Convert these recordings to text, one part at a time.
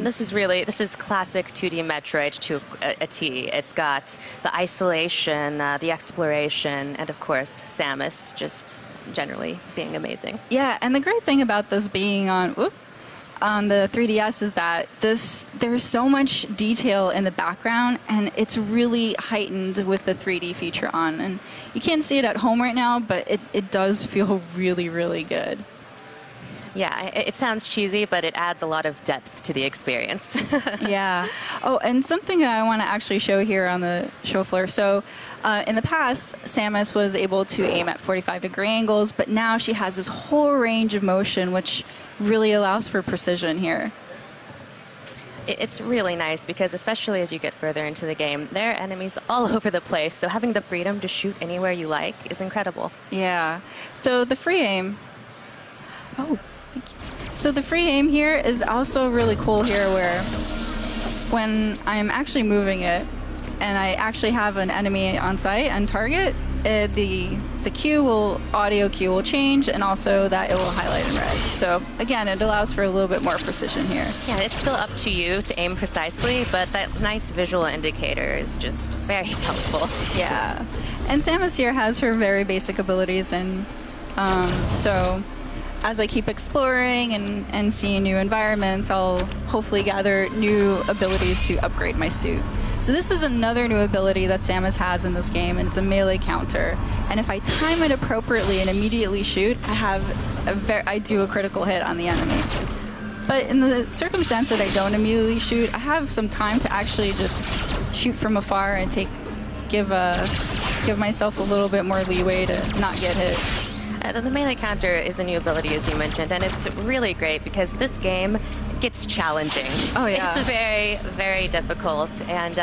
This is classic 2D Metroid to a T. It's got the isolation, the exploration, and of course Samus just generally being amazing. Yeah, and the great thing about this being on the 3DS is that there's so much detail in the background, and it's really heightened with the 3D feature on. And you can't see it at home right now, but it does feel really, really good. Yeah, it sounds cheesy, but it adds a lot of depth to the experience. Yeah. Oh, and something that I want to actually show here on the show floor. So in the past, Samus was able to aim at 45-degree angles, but now she has this whole range of motion, which really allows for precision here. It's really nice because especially as you get further into the game, there are enemies all over the place. So having the freedom to shoot anywhere you like is incredible. Yeah. So the free aim... Oh, thank you. So the free aim here is also really cool here where when I'm actually moving it and I actually have an enemy on sight and target, the audio cue will change, and also that it will highlight in red. So again, it allows for a little bit more precision here. Yeah, it's still up to you to aim precisely, but that nice visual indicator is just very helpful. Yeah, and Samus here has her very basic abilities, and so as I keep exploring and seeing new environments, I'll hopefully gather new abilities to upgrade my suit. So this is another new ability that Samus has in this game, and it's a melee counter. And if I time it appropriately and immediately shoot, I do a critical hit on the enemy. But in the circumstance that I don't immediately shoot, I have some time to actually just shoot from afar and give myself a little bit more leeway to not get hit. The melee counter is a new ability, as you mentioned, and it's really great because this game gets challenging. Oh, yeah. It's very, very difficult. And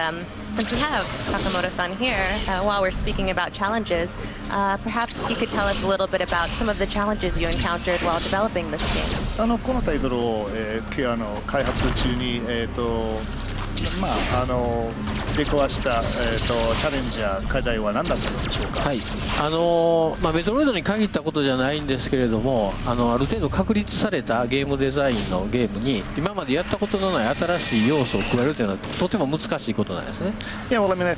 since we have Sakamoto-san here, while we're speaking about challenges, perhaps you could tell us a little bit about some of the challenges you encountered while developing this game. このタイトルを開発中に出くわしたチャレンジや課題は何だったのでしょうか。はい、メトロイドに限ったことじゃないんですけれども、ある程度確立されたゲームデザインのゲームに今までやったことのない新しい要素を加えるというのはとても難しいことなんですね。Yeah, well, I mean, I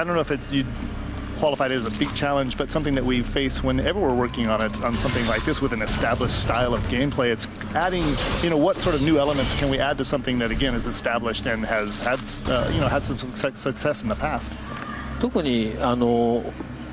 don't know if you qualified as a big challenge, but something that we face whenever we're working on something like this with an established style of gameplay. It's adding, what sort of new elements can we add to something that again is established and has had some success in the past. 特に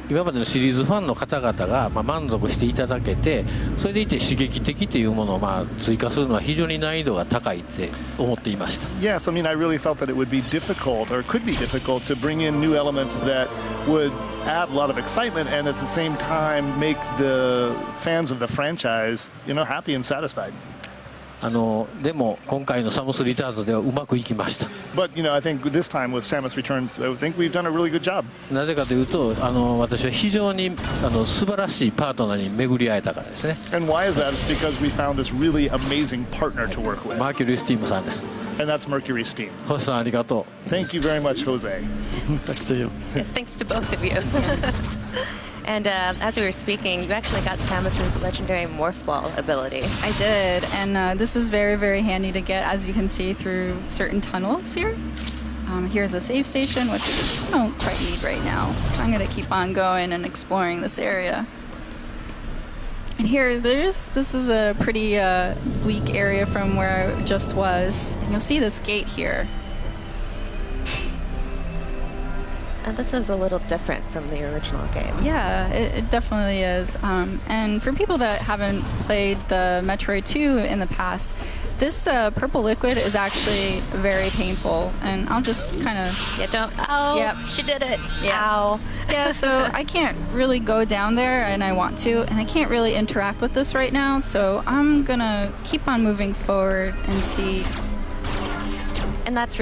今までのシリーズファンの方々が満足していただけて、それでいて刺激的というものを追加するのは非常に難易度が高いって思っていました。Yes, I mean, I really felt that it would be difficult, or could be difficult, to bring in new elements that would add a lot of excitement and at the same time make the fans of the franchise, happy and satisfied. でも今回のサムスリターンズではうまくいきました。But I think this time with Samus Returns, I think we've done a really good job. なぜかというと、私は非常に素晴らしいパートナーに巡り会えたからですね。And why is that? It's because we found this really amazing partner to work with. マーキュリー・スティームさんです。And that's Mercury Steam. 星さんありがとう。Thank you very much, Jose. Thanks to you. Yes, thanks to both of you. And as we were speaking, you actually got Samus's legendary Morph Ball ability. I did, and this is very, very handy to get, as you can see, through certain tunnels here. Here's a save station, which I don't quite need right now. I'm going to keep on going and exploring this area. And here, this is a pretty bleak area from where I just was. And you'll see this gate here. And this is a little different from the original game. Yeah, it definitely is. And for people that haven't played the Metroid 2 in the past, this purple liquid is actually very painful. And I'll just kind of... Yeah, don't... Oh, yep. She did it. Yeah. Ow. Yeah, so I can't really go down there, and I want to. And I can't really interact with this right now. So I'm going to keep on moving forward and see... And that's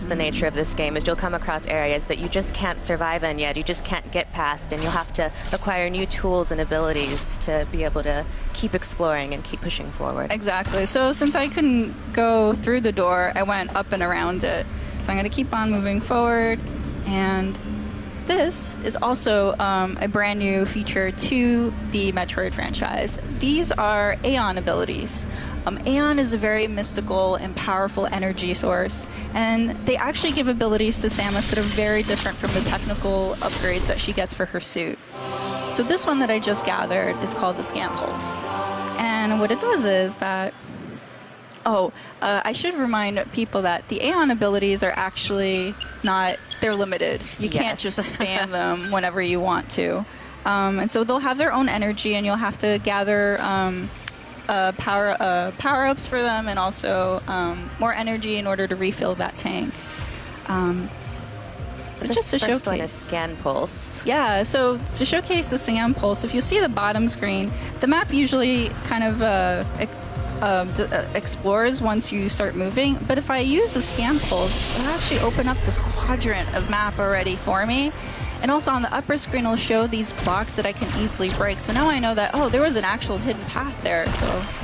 the nature of this game, is you'll come across areas that you just can't survive in yet, you just can't get past, and you'll have to acquire new tools and abilities to be able to keep exploring and keep pushing forward. Exactly. So since I couldn't go through the door, I went up and around it. So I'm going to keep on moving forward, and this is also a brand new feature to the Metroid franchise. These are Aeon abilities. Aeon is a very mystical and powerful energy source, and they actually give abilities to Samus that are very different from the technical upgrades that she gets for her suit. So this one that I just gathered is called the Scan Pulse. And what it does is that... I should remind people that the Aeon abilities are actually not... They're limited. You can't just spam them whenever you want to. And so they'll have their own energy, and you'll have to gather power-ups for them, and also more energy in order to refill that tank. So just to showcase, one is Scan Pulse. Yeah, so to showcase the Scan Pulse, if you see the bottom screen, the map usually kind of explores once you start moving. But if I use the Scan Pulse, it'll actually open up this quadrant of map already for me. And also on the upper screen, it'll show these blocks that I can easily break. So now I know that, there was an actual hidden path there.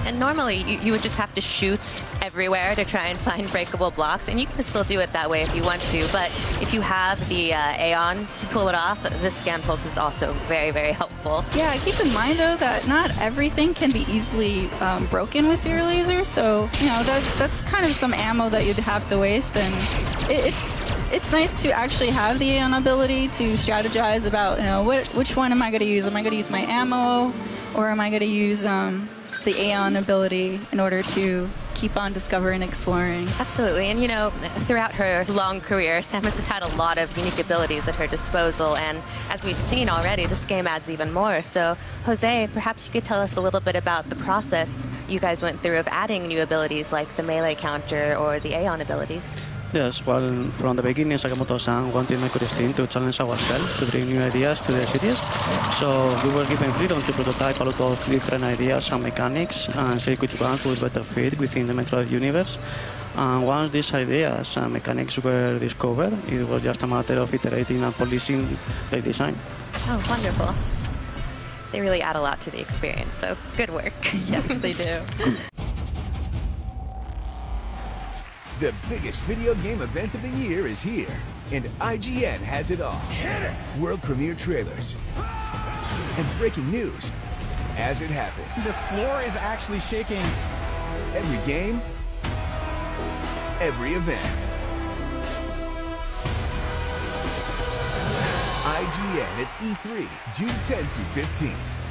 And normally, you would just have to shoot everywhere to try and find breakable blocks. And you can still do it that way if you want to. But if you have the Aeon to pull it off, the Scan Pulse is also very, very helpful. Yeah, keep in mind, though, that not everything can be easily broken with your laser. So, that's kind of some ammo that you'd have to waste. And it's nice to actually have the Aeon ability to strategize about, which one am I going to use? Am I going to use my ammo, or am I going to use the Aeon ability in order to keep on discovering and exploring? Absolutely. And, throughout her long career, Samus has had a lot of unique abilities at her disposal. And as we've seen already, this game adds even more. So, Jose, perhaps you could tell us a little bit about the process you guys went through of adding new abilities like the melee counter or the Aeon abilities. Yes, well, from the beginning, Sakamoto-san wanted Metroid team to challenge ourselves to bring new ideas to the series. So we were given freedom to prototype a lot of different ideas and mechanics and see which ones would better fit within the Metroid universe. And once these ideas and mechanics were discovered, it was just a matter of iterating and polishing their design. Oh, wonderful. They really add a lot to the experience, so good work. Yes, they do. The biggest video game event of the year is here, and IGN has it all. Hit it! World premiere trailers and breaking news as it happens. The floor is actually shaking. Every game, every event. IGN at E3, June 10th through 15th.